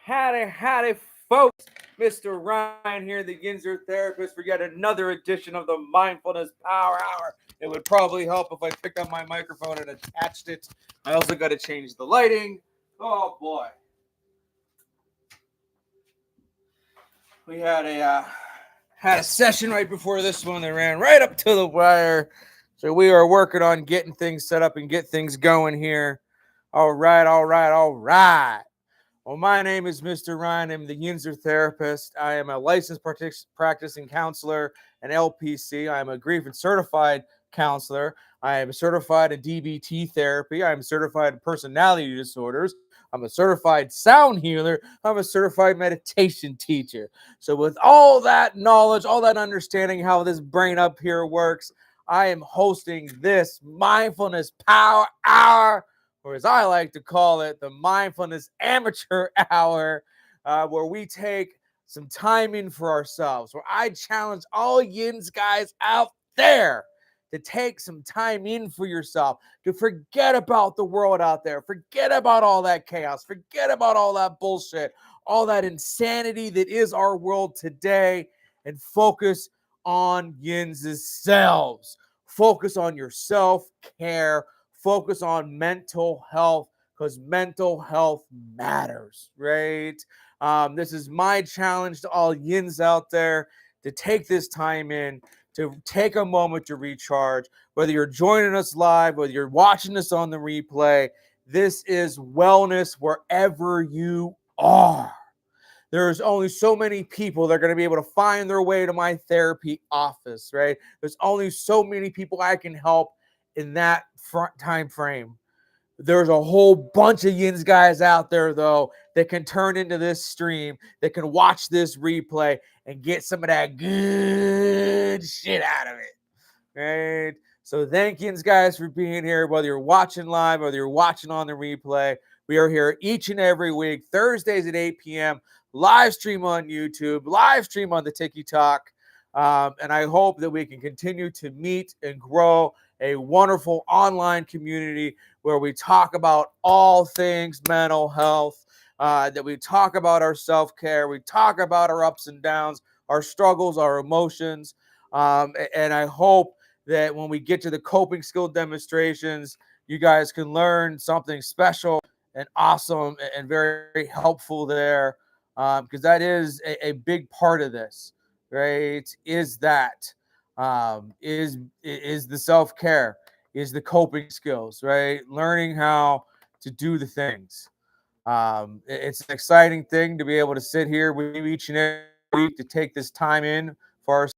Howdy, folks. Mr. Ryan here, the Yinzer therapist, for yet another edition of the Mindfulness Power Hour. It would probably help if I picked up my microphone and attached it. I also got to change the lighting. Oh boy, we had a session right before this one that ran right up to the wire. So we are working on getting things set up and get things going here. All right. Well, my name is Mr. Ryan. I'm the Yinzer therapist. I am a licensed practicing counselor and LPC. I am a grief and certified counselor. I am certified in DBT therapy. I am certified in personality disorders. I'm a certified sound healer. I'm a certified meditation teacher. So with all that knowledge, all that understanding how this brain up here works, I am hosting this Mindfulness Power Hour, or as I like to call it, the Mindfulness Amateur Hour, where we take some time in for ourselves, where I challenge all Yins guys out there to take some time in for yourself, to forget about the world out there, forget about all that chaos, forget about all that bullshit, all that insanity that is our world today, and focus on yinzselves. Focus on your self-care. Focus on mental health, because mental health matters, right? This is my challenge to all yins out there, to take this time in, to take a moment to recharge. Whether you're joining us live, whether you're watching us on the replay, this is wellness wherever you are. There's only so many people that are going to be able to find their way to my therapy office, right? There's only so many people I can help in that time frame. There's a whole bunch of Yins guys out there, though, that can turn into this stream, that can watch this replay and get some of that good shit out of it, right? So thank Yins guys for being here, whether you're watching live, whether you're watching on the replay. We are here each and every week, Thursdays at 8 p.m., live stream on YouTube, live stream on the TikTok. And I hope that we can continue to meet and grow a wonderful online community where we talk about all things mental health, that we talk about our self-care, we talk about our ups and downs, our struggles, our emotions. And I hope that when we get to the coping skill demonstrations, you guys can learn something special and awesome and very helpful there, because that is a big part of this, right? Is the self-care, is the coping skills, right? Learning how to do the things. It's an exciting thing to be able to sit here with you each and every week, to take this time in for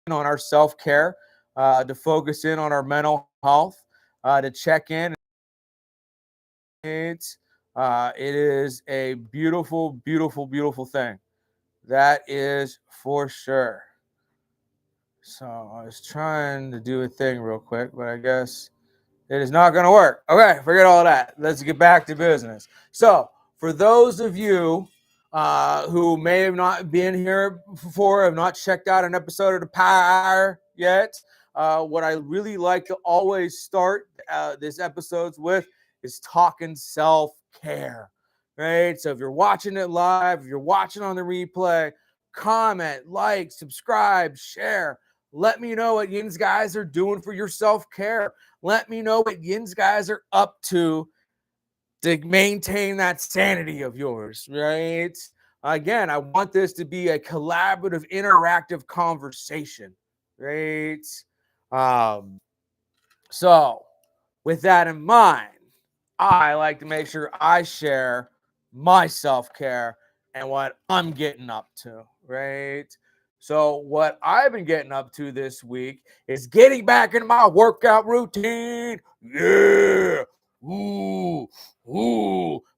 our self-care, to focus in on our mental health, to check in. It is a beautiful, beautiful, beautiful thing. That is for sure. So I was trying to do a thing real quick, but I guess it is not going to work. Okay, forget all that. Let's get back to business. So for those of you who may have not been here before, have not checked out an episode of the Power yet, what I really like to always start this episodes with is talking self-care, right? So if you're watching it live, if you're watching on the replay, comment, like, subscribe, share. Let me know what Yins guys are doing for your self-care. Let me know what Yins guys are up to maintain that sanity of yours, right? Again, I want this to be a collaborative, interactive conversation, right? So with that in mind, I like to make sure I share my self-care and what I'm getting up to, right? So what I've been getting up to this week is getting back into my workout routine. Yeah. Ooh,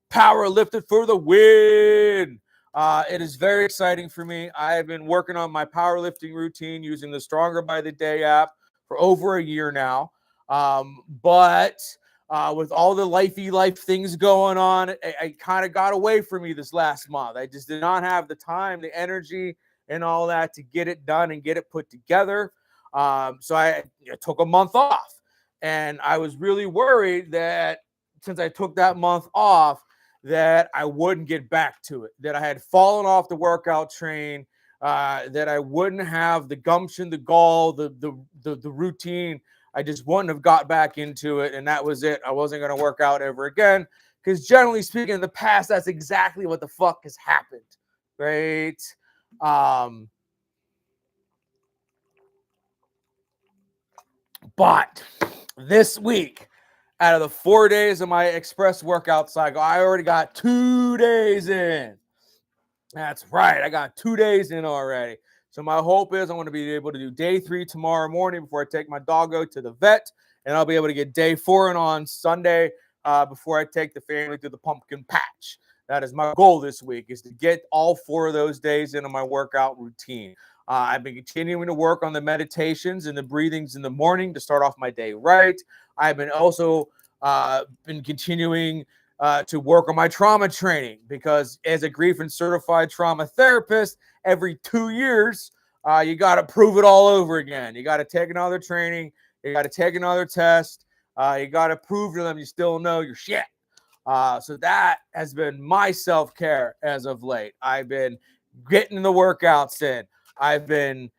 power lifted for the win. It is very exciting for me. I have been working on my powerlifting routine using the Stronger by the Day app for over a year now. But with all the life things going on, I kind of got away from me this last month. I just did not have the time, the energy, and all that to get it done and get it put together. So I took a month off, and I was really worried that since I took that month off, that I wouldn't get back to it, that I had fallen off the workout train, that I wouldn't have the gumption, the gall, the routine. I just wouldn't have got back into it, and that was it. I wasn't going to work out ever again, because generally speaking, in the past, that's exactly what the fuck has happened, right? But this week, out of the 4 days of my express workout cycle, I already got 2 days in. That's right. I got 2 days in already. So my hope is I'm going to be able to do day 3 tomorrow morning before I take my doggo to the vet. And I'll be able to get day 4 in on Sunday before I take the family to the pumpkin patch. That is my goal this week, is to get all 4 of those days into my workout routine. I've been continuing to work on the meditations and the breathings in the morning to start off my day right. I've been also been continuing to work on my trauma training, because as a grief and certified trauma therapist, every 2 years, you got to prove it all over again. You got to take another training. You got to take another test. You got to prove to them you still know your shit. So that has been my self-care as of late. I've been getting the workouts in. I've been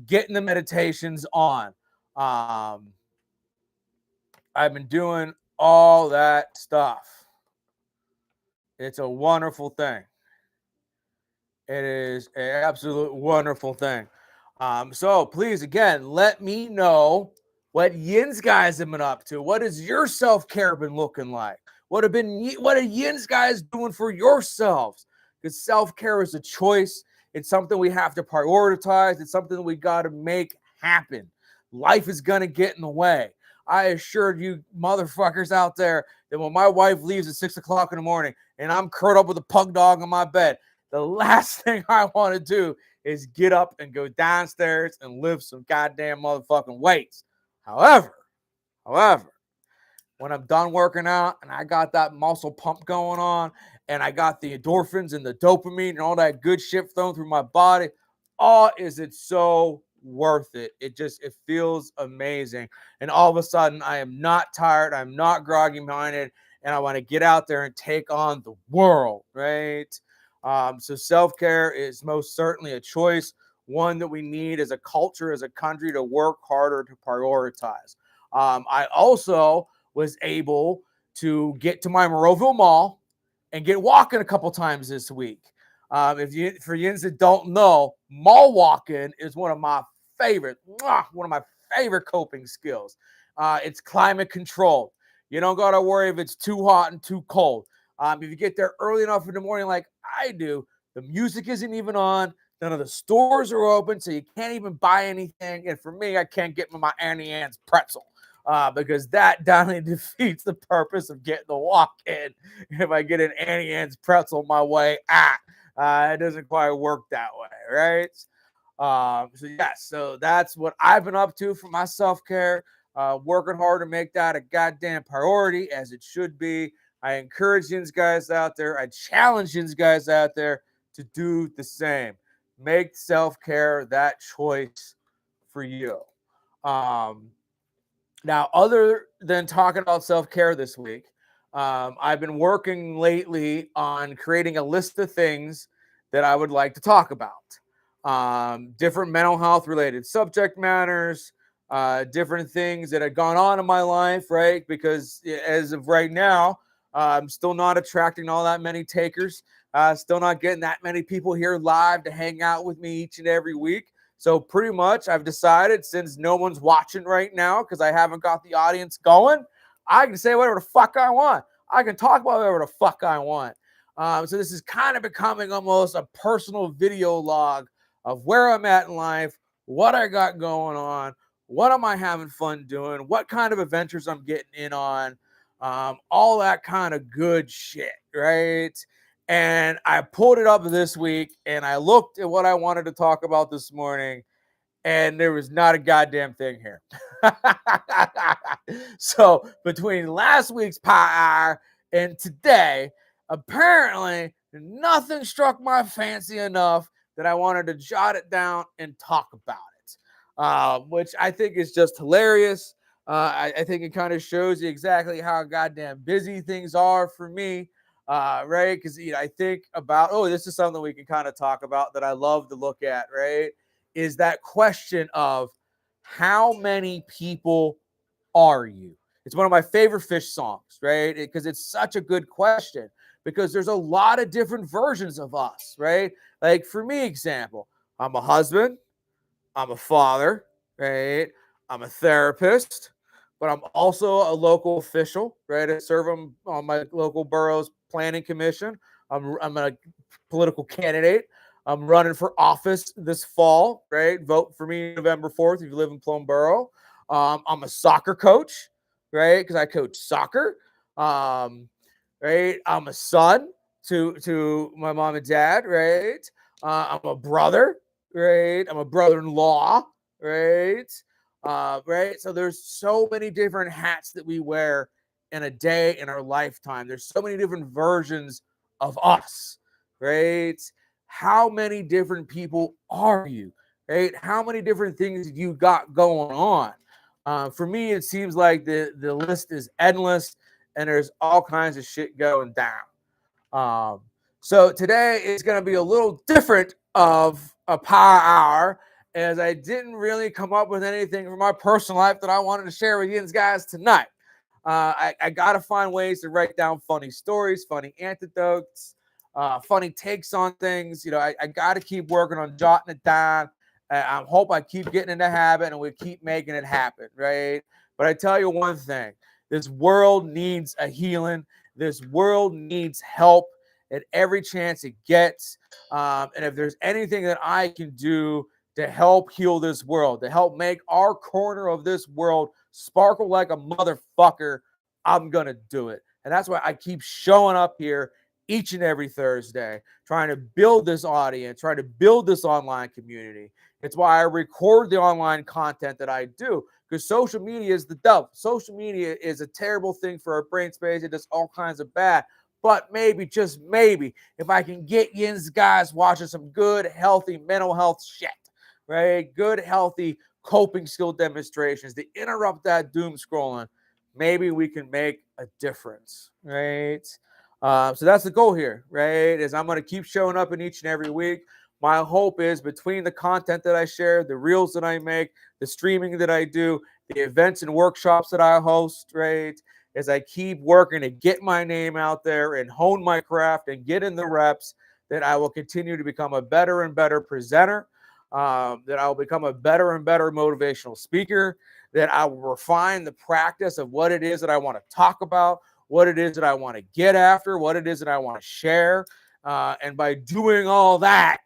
getting the meditations on. I've been doing all that stuff. It's a wonderful thing. It is an absolute wonderful thing. So please, again, let me know what Yin's guys have been up to. What has your self-care been looking like? What are Yin's guys doing for yourselves? Because self-care is a choice. It's something we have to prioritize. It's something we got to make happen. Life is going to get in the way. I assured you motherfuckers out there that when my wife leaves at 6 o'clock in the morning and I'm curled up with a pug dog in my bed, the last thing I want to do is get up and go downstairs and lift some goddamn motherfucking weights. However, when I'm done working out and I got that muscle pump going on and I got the endorphins and the dopamine and all that good shit flowing through my body, oh, is it so worth it. It feels amazing. And all of a sudden, I am not tired. I'm not groggy minded. And I want to get out there and take on the world, right? So self-care is most certainly a choice, one that we need as a culture, as a country, to work harder to prioritize. I also was able to get to my Moroville Mall and get walking a couple times this week. For yins that don't know, mall walking is one of my favorite coping skills. It's climate controlled. You don't got to worry if it's too hot and too cold. If you get there early enough in the morning, like I do, the music isn't even on. None of the stores are open, so you can't even buy anything. And for me, I can't get my Auntie Anne's pretzel because that definitely defeats the purpose of getting the walk in. If I get an Auntie Anne's pretzel my way, it doesn't quite work that way, right? So that's what I've been up to for my self-care. Working hard to make that a goddamn priority, as it should be. I encourage you guys out there. I challenge you guys out there to do the same. Make self-care that choice for you. Now, other than talking about self-care this week, I've been working lately on creating a list of things that I would like to talk about. Different mental health related subject matters, different things that have gone on in my life, right? Because as of right now, I'm still not attracting all that many takers. Still not getting that many people here live to hang out with me each and every week. So pretty much I've decided, since no one's watching right now because I haven't got the audience going, I can say whatever the fuck I want. I can talk about whatever the fuck I want. So this is kind of becoming almost a personal video log of where I'm at in life, what I got going on, what am I having fun doing, what kind of adventures I'm getting in on, all that kind of good shit, right? And I pulled it up this week and I looked at what I wanted to talk about this morning, and there was not a goddamn thing here. So between last week's Power Hour and today, apparently nothing struck my fancy enough that I wanted to jot it down and talk about it, which I think is just hilarious. I think it kind of shows you exactly how goddamn busy things are for me, right? Because I think about, oh, this is something we can kind of talk about that I love to look at, right? Is that question of how many people are you? It's one of my favorite Fish songs, right? Because it's such a good question because there's a lot of different versions of us, right? Like for me, example, I'm a husband, I'm a father, right? I'm a therapist, but I'm also a local official, right? I serve on my local borough's planning commission. I'm a political candidate. I'm running for office this fall, right? Vote for me November 4th if you live in Plum Borough. I'm a soccer coach, right? Because I coach soccer. Um, right? I'm a son to my mom and dad, right? I'm a brother, right? I'm a brother-in-law, right? Right. So there's so many different hats that we wear in a day in our lifetime. There's so many different versions of us, right? How many different people are you, right? How many different things you got going on? For me, it seems like the list is endless, and there's all kinds of shit going down. Um, so today is going to be a little different of a power hour, as I didn't really come up with anything from my personal life that I wanted to share with you guys tonight. I got to find ways to write down funny stories, funny anecdotes, funny takes on things. I got to keep working on jotting it down. I hope I keep getting in the habit and we keep making it happen, right? But I tell you one thing, this world needs a healing. This world needs help at every chance it gets. And if there's anything that I can do to help heal this world, to help make our corner of this world sparkle like a motherfucker, I'm going to do it. And that's why I keep showing up here each and every Thursday, trying to build this audience, trying to build this online community. It's why I record the online content that I do, because social media is the devil. Social media is a terrible thing for our brain space. It does all kinds of bad. But maybe, just maybe, if I can get yins guys watching some good, healthy mental health shit, right? Good, healthy coping skill demonstrations to interrupt that doom scrolling, maybe we can make a difference, right? So that's the goal here, right? Is I'm going to keep showing up in each and every week. My hope is between the content that I share, the reels that I make, the streaming that I do, the events and workshops that I host, right? As I keep working to get my name out there and hone my craft and get in the reps, that I will continue to become a better and better presenter, that I will become a better and better motivational speaker, that I will refine the practice of what it is that I want to talk about, what it is that I want to get after, what it is that I want to share. And by doing all that,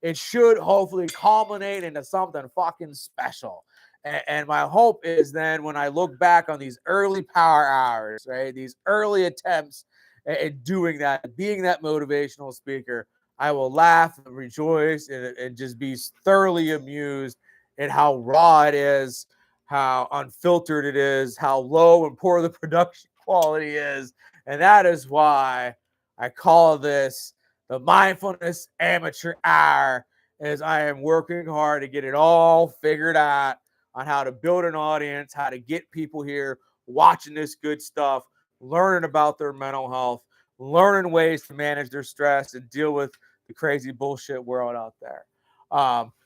it should hopefully culminate into something fucking special. And my hope is then when I look back on these early power hours, right, these early attempts at doing that, being that motivational speaker, I will laugh and rejoice and just be thoroughly amused at how raw it is, how unfiltered it is, how low and poor the production quality is. And that is why I call this the Mindfulness Amateur Hour, as I am working hard to get it all figured out on how to build an audience, how to get people here watching this good stuff, learning about their mental health, learning ways to manage their stress and deal with the crazy bullshit world out there.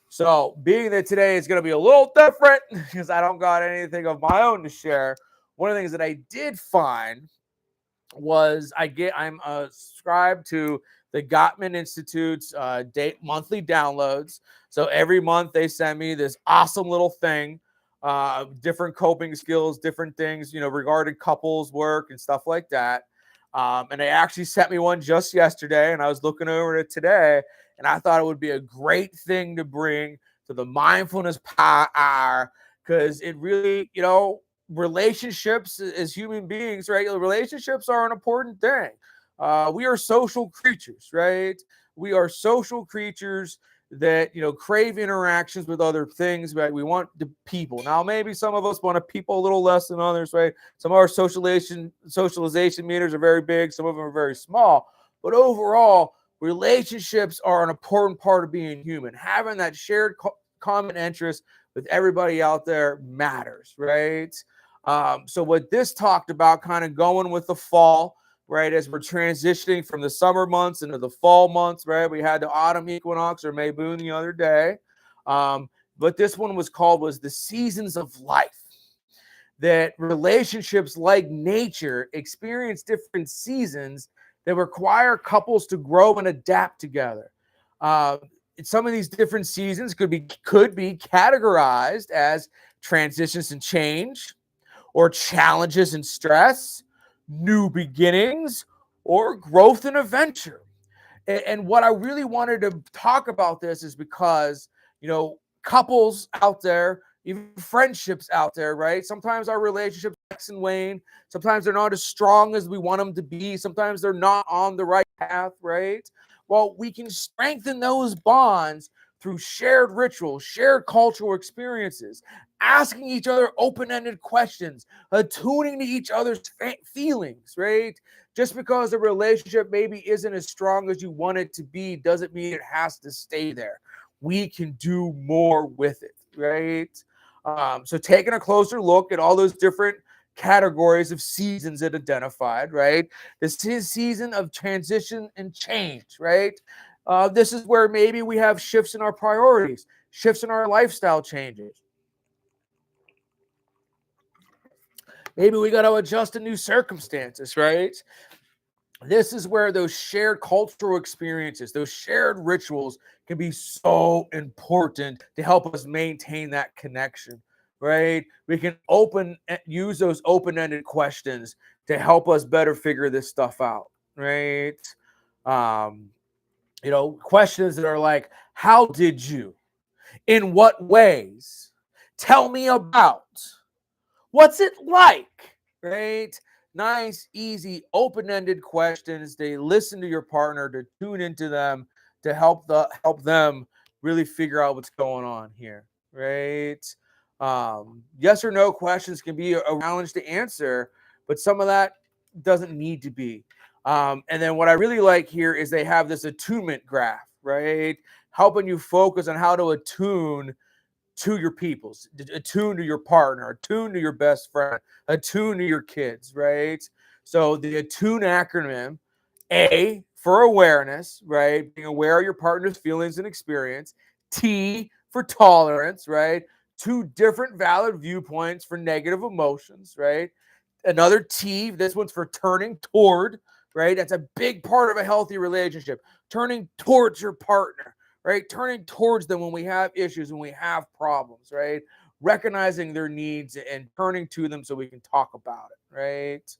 So being that today is going to be a little different because I don't got anything of my own to share, one of the things that I did find was I'm subscribed to the Gottman Institute's monthly downloads. So every month they send me this awesome little thing, different coping skills, different things, regarding couples work and stuff like that. And they actually sent me one just yesterday, and I was looking over it today, and I thought it would be a great thing to bring to the Mindfulness Power Hour, because it really, relationships as human beings, right? Relationships are an important thing. We are social creatures, right? We are social creatures that crave interactions with other things, right? We want the people. Now, maybe some of us want to people a little less than others, right? Some of our socialization meters are very big, some of them are very small. But overall, relationships are an important part of being human. Having that shared common interest with everybody out there matters, right? So what this talked about, kind of going with the fall, right, as we're transitioning from the summer months into the fall months, right? We had the autumn equinox or May Boon the other day. But this one was the seasons of life. That relationships, like nature, experience different seasons that require couples to grow and adapt together. Uh, some of these different seasons could be categorized as transitions and change, or challenges and stress, new beginnings, or growth and adventure. And what I really wanted to talk about this is because, couples out there, even friendships out there, right? Sometimes our relationships wax and wane. Sometimes they're not as strong as we want them to be. Sometimes they're not on the right path, right? Well, we can strengthen those bonds through shared rituals, shared cultural experiences, asking each other open-ended questions, attuning to each other's feelings, right? Just because the relationship maybe isn't as strong as you want it to be doesn't mean it has to stay there. We can do more with it, right? So taking a closer look at all those different categories of seasons it identified, right? This is season of transition and change, right? This is where maybe we have shifts in our priorities, shifts in our lifestyle changes. Maybe we got to adjust to new circumstances, right? This is where those shared cultural experiences, those shared rituals can be so important to help us maintain that connection, right? We can use those open-ended questions to help us better figure this stuff out, right? Um, questions that are like, how did you? In what ways? Tell me about. What's it like? Right? Nice, easy, open-ended questions. They listen to your partner, to tune into them, to help them really figure out what's going on here. Right? Yes or no questions can be a challenge to answer, but some of that doesn't need to be. And then what I really like here is they have this attunement graph, right? Helping you focus on how to attune to your peoples, attune to your partner, attune to your best friend, attune to your kids, right? So the attune acronym, A for awareness, right? Being aware of your partner's feelings and experience. T for tolerance, right? Two different valid viewpoints for negative emotions, right? Another T, this one's for turning toward, right? That's a big part of a healthy relationship. Turning towards your partner, right? Turning towards them when we have issues, when we have problems, right? Recognizing their needs and turning to them so we can talk about it, right?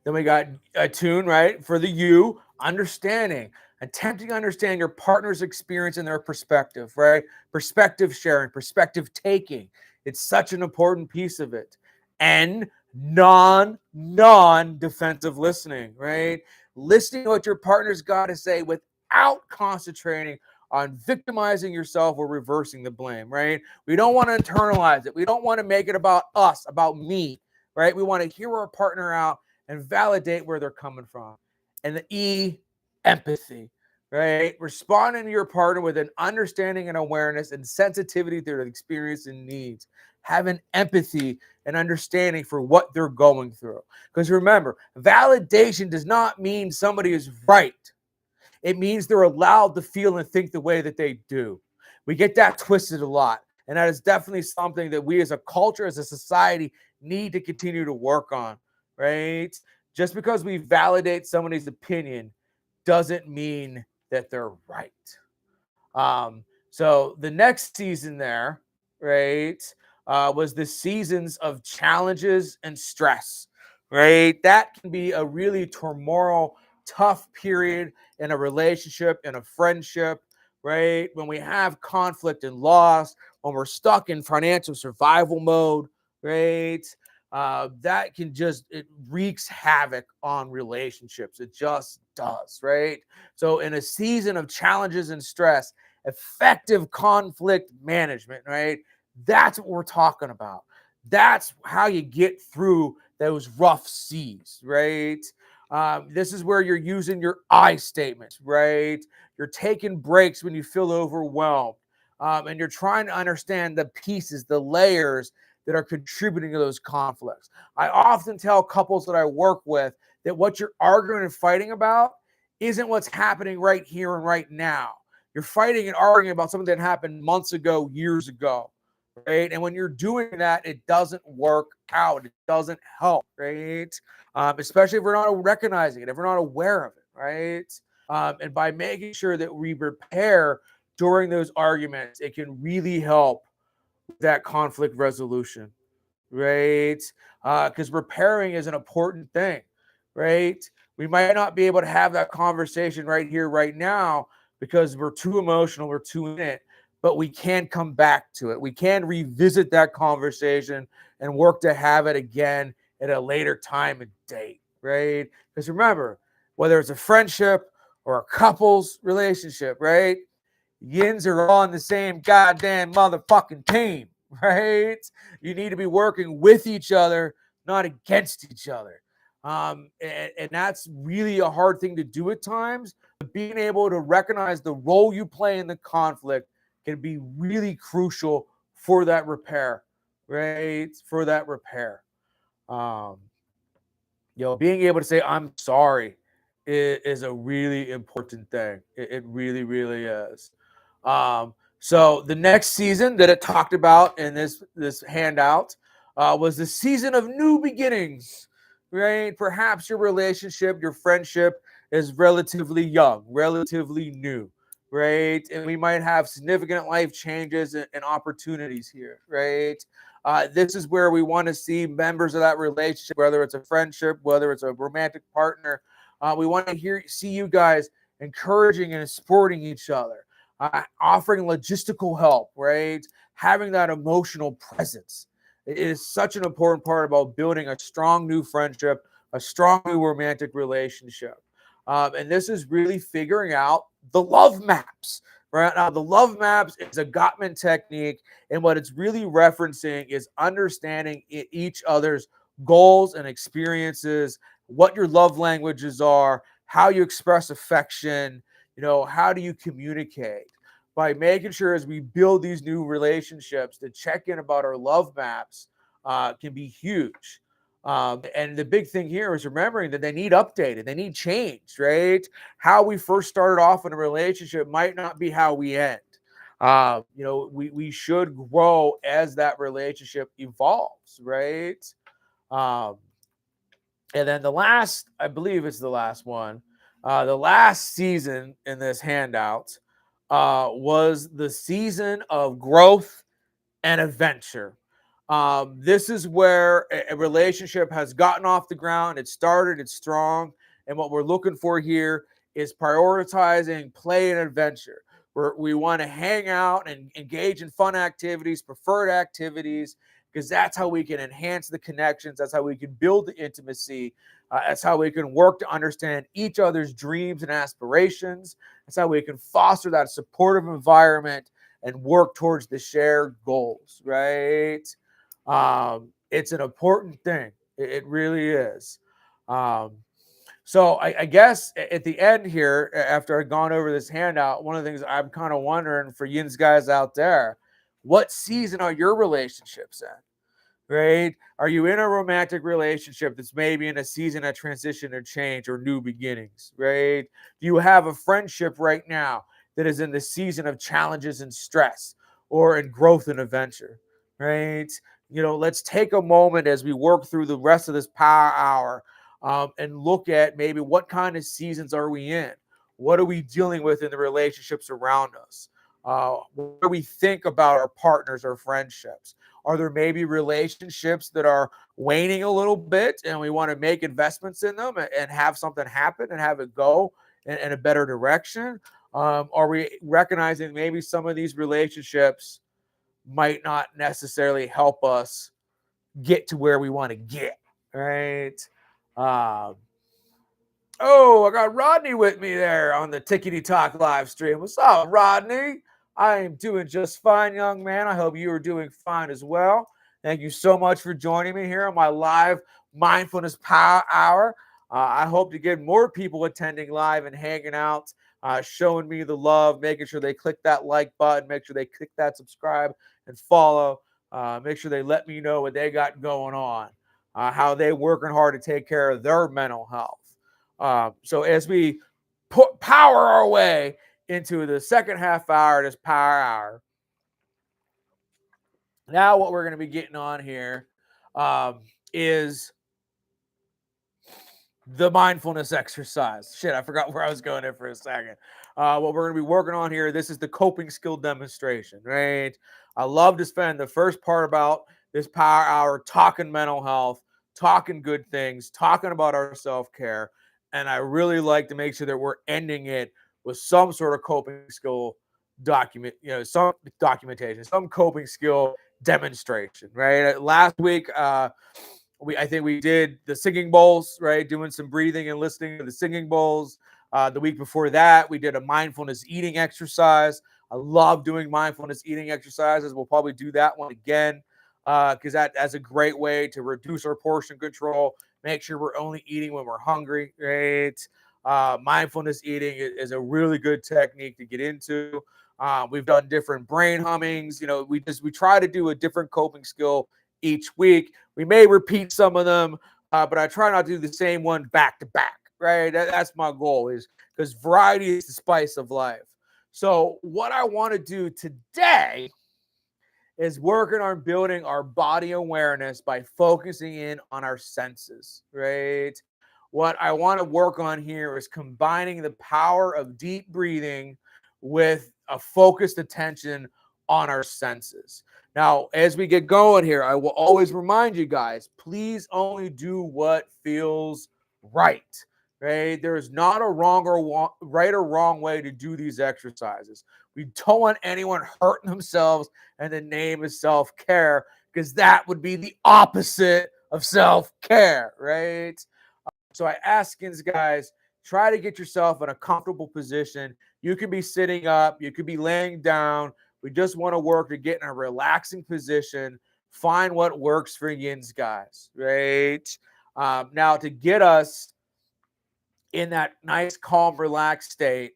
Then we got attune, right? For the you, understanding, attempting to understand your partner's experience and their perspective, right? Perspective sharing, perspective taking. It's such an important piece of it. And non-defensive listening, right? Listening to what your partner's got to say without concentrating on victimizing yourself or reversing the blame, right? We don't want to internalize it. We don't want to make it about us, about me, right? We want to hear our partner out and validate where they're coming from. And the E, empathy, right? Responding to your partner with an understanding and awareness and sensitivity to their experience and needs. Having empathy and understanding for what they're going through. Because remember, validation does not mean somebody is right. It means they're allowed to feel and think the way that they do. We get that twisted a lot. And that is definitely something that we as a culture, as a society, need to continue to work on, right? Just because we validate somebody's opinion doesn't mean that they're right. So the next season there, right, was the seasons of challenges and stress, right? That can be a really turmoil, tough period in a relationship, in a friendship, right? When we have conflict and loss, when we're stuck in financial survival mode, right? That can it wreaks havoc on relationships. It just does, right? So in a season of challenges and stress, effective conflict management, right? That's what we're talking about. That's how you get through those rough seas, right? This is where you're using your I statements, right? You're taking breaks when you feel overwhelmed. And you're trying to understand the pieces, the layers that are contributing to those conflicts. I often tell couples that I work with that what you're arguing and fighting about isn't what's happening right here and right now. You're fighting and arguing about something that happened months ago, years ago, right? And when you're doing that, it doesn't work out. It doesn't help, right? Especially if we're not recognizing it, if we're not aware of it, right? And by making sure that we repair during those arguments, it can really help that conflict resolution, right? Because repairing is an important thing, right? We might not be able to have that conversation right here, right now, because we're too emotional, we're too in it, but we can come back to it. We can revisit that conversation and work to have it again at a later time and date, right? Because remember, whether it's a friendship or a couple's relationship, right? Yins are on the same goddamn motherfucking team, right? You need to be working with each other, not against each other. And that's really a hard thing to do at times. But being able to recognize the role you play in the conflict can be really crucial for that repair, right? For that repair. Um, Being able to say, I'm sorry is a really important thing. It really, really is. So the next season that it talked about in this handout was the season of new beginnings, right? Perhaps your relationship, your friendship is relatively young, relatively new, right? And we might have significant life changes and opportunities here, right? This is where we want to see members of that relationship, whether it's a friendship, whether it's a romantic partner. We want to see you guys encouraging and supporting each other, offering logistical help, right? Having that emotional presence. It is such an important part about building a strong new friendship, a strong new romantic relationship. And this is really figuring out the love maps. Right now, the love maps is a Gottman technique, and what it's really referencing is understanding each other's goals and experiences, what your love languages are, how you express affection, how do you communicate? By making sure as we build these new relationships to check in about our love maps can be huge. And the big thing here is remembering that they need updated, they need changed, right? How we first started off in a relationship might not be how we end. We should grow as that relationship evolves, right? Um, and then I believe it's the last one, the last season in this handout was the season of growth and adventure. This is where a relationship has gotten off the ground. It started, it's strong. And what we're looking for here is prioritizing play and adventure. We want to hang out and engage in fun activities, preferred activities, because that's how we can enhance the connections. That's how we can build the intimacy. That's how we can work to understand each other's dreams and aspirations. That's how we can foster that supportive environment and work towards the shared goals, right? It's an important thing. It really is. Um, so I guess at the end here, after I've gone over this handout, one of the things I'm kind of wondering for Yin's guys out there, what season are your relationships in? Right? Are you in a romantic relationship that's maybe in a season of transition or change or new beginnings? Right? Do you have a friendship right now that is in the season of challenges and stress or in growth and adventure? Right? Let's take a moment as we work through the rest of this power hour and look at maybe what kind of seasons are we in? What are we dealing with in the relationships around us? What do we think about our partners or friendships? Are there maybe relationships that are waning a little bit and we want to make investments in them and have something happen and have it go in a better direction? Are we recognizing maybe some of these relationships might not necessarily help us get to where we want to get, right? Um, I got Rodney with me there on the Tickety Talk live stream. What's up, Rodney? I am doing just fine, young man. I hope you are doing fine as well. Thank you so much for joining me here on my live Mindfulness Power Hour. I hope to get more people attending live and hanging out, showing me the love, making sure they click that like button, make sure they click that subscribe and follow. Make sure they let me know what they got going on, how they working hard to take care of their mental health. So as we put power our way into the second half hour, this power hour, now what we're going to be getting on here is the mindfulness exercise. Shit, I forgot where I was going there for a second. What we're going to be working on here, this is the coping skill demonstration, right? I love to spend the first part about this power hour talking mental health, talking good things, talking about our self-care. And I really like to make sure that we're ending it with some sort of coping skill some documentation, some coping skill demonstration, right? Last week, I think we did the singing bowls, right? Doing some breathing and listening to the singing bowls. The week before that, we did a mindfulness eating exercise. I love doing mindfulness eating exercises. We'll probably do that one again because that's a great way to reduce our portion control. Make sure we're only eating when we're hungry, right? Mindfulness eating is a really good technique to get into. We've done different brain hummings. We try to do a different coping skill each week. We may repeat some of them, but I try not to do the same one back to back, right? That's my goal, is because variety is the spice of life. So what I want to do today is working on building our body awareness by focusing in on our senses, right? What I want to work on here is combining the power of deep breathing with a focused attention on our senses. Now, as we get going here, I will always remind you guys, please only do what feels right, right? There is not a right or wrong way to do these exercises. We don't want anyone hurting themselves in the name of self-care, because that would be the opposite of self-care, right? So I ask guys, try to get yourself in a comfortable position. You can be sitting up, you could be laying down. We just want to work to get in a relaxing position, find what works for yins, guys, right? Now, to get us in that nice, calm, relaxed state,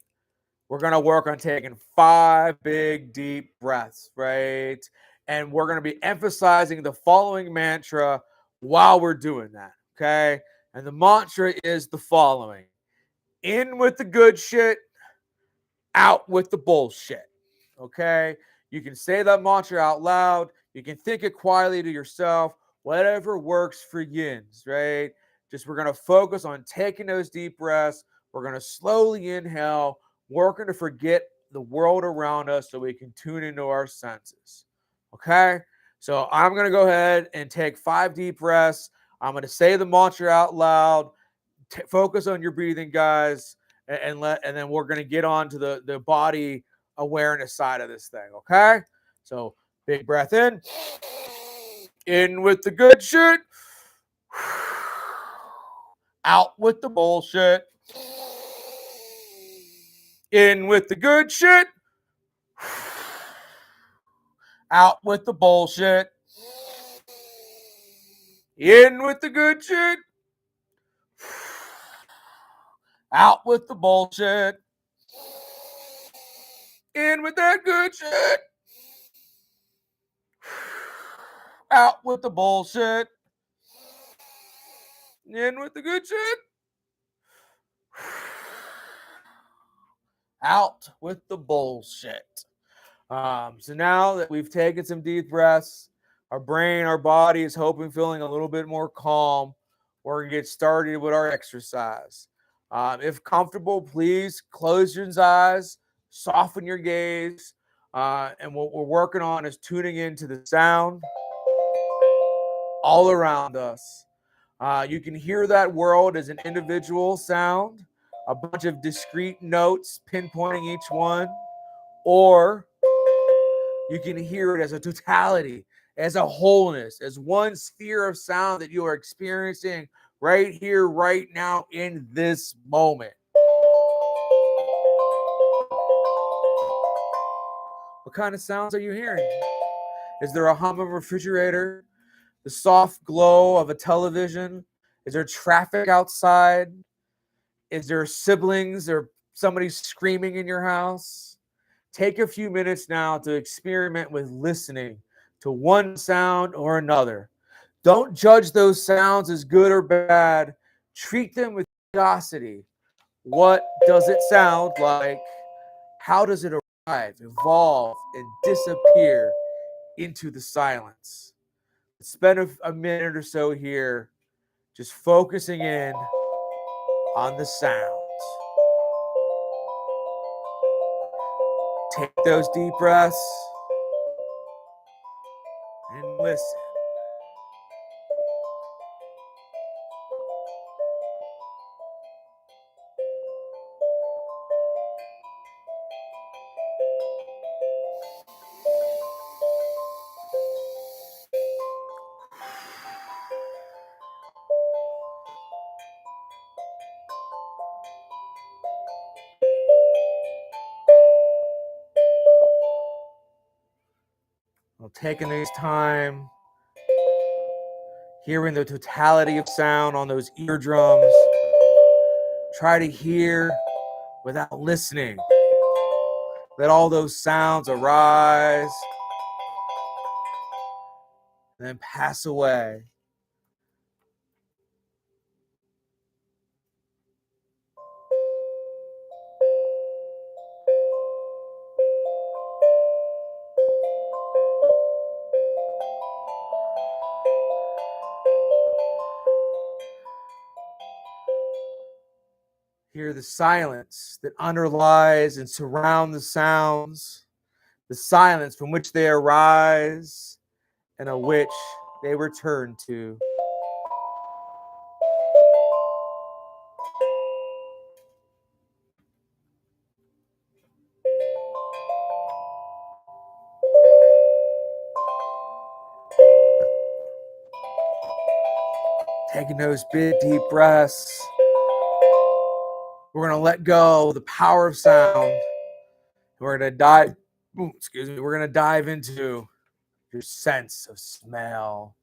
we're going to work on taking 5 big, deep breaths, right? And we're going to be emphasizing the following mantra while we're doing that, okay? And the mantra is the following: in with the good shit, out with the bullshit, okay? You can say that mantra out loud. You can think it quietly to yourself, whatever works for yins, right? Just we're going to focus on taking those deep breaths. We're going to slowly inhale, working to forget the world around us so we can tune into our senses, okay? So I'm going to go ahead and take 5 deep breaths. I'm going to say the mantra out loud. Focus on your breathing, guys, and then we're going to get on to the body awareness side of this thing, okay? So big breath in with the good shit, out with the bullshit, in with the good shit, out with the bullshit, in with the good shit, out with the bullshit, in with that good shit, out with the bullshit, in with the good shit, out with the bullshit. So now that we've taken some deep breaths, our brain, our body is hoping feeling a little bit more calm. We're going to get started with our exercise. If comfortable, please close your eyes, soften your gaze. And what we're working on is tuning into the sound all around us. You can hear that world as an individual sound, a bunch of discrete notes pinpointing each one, or you can hear it as a totality, as a wholeness, as one sphere of sound that you are experiencing right here, right now, in this moment. What kind of sounds are you hearing? Is there a hum of a refrigerator, the soft glow of a television, Is there traffic outside? Is there siblings or somebody screaming in your house? Take a few minutes now to experiment with listening to one sound or another. Don't judge those sounds as good or bad. Treat them with curiosity. What does it sound like? How does it arrive, evolve, and disappear into the silence? Let's spend a minute or so here just focusing in on the sounds. Take those deep breaths and listen. Well, taking this time, hearing the totality of sound on those eardrums. Try to hear without listening. Let all those sounds arise and then pass away. Hear the silence that underlies and surround the sounds, the silence from which they arise and of which they return to. Taking those big, deep breaths. We're going to let go of the power of sound. We're going to dive into your sense of smell.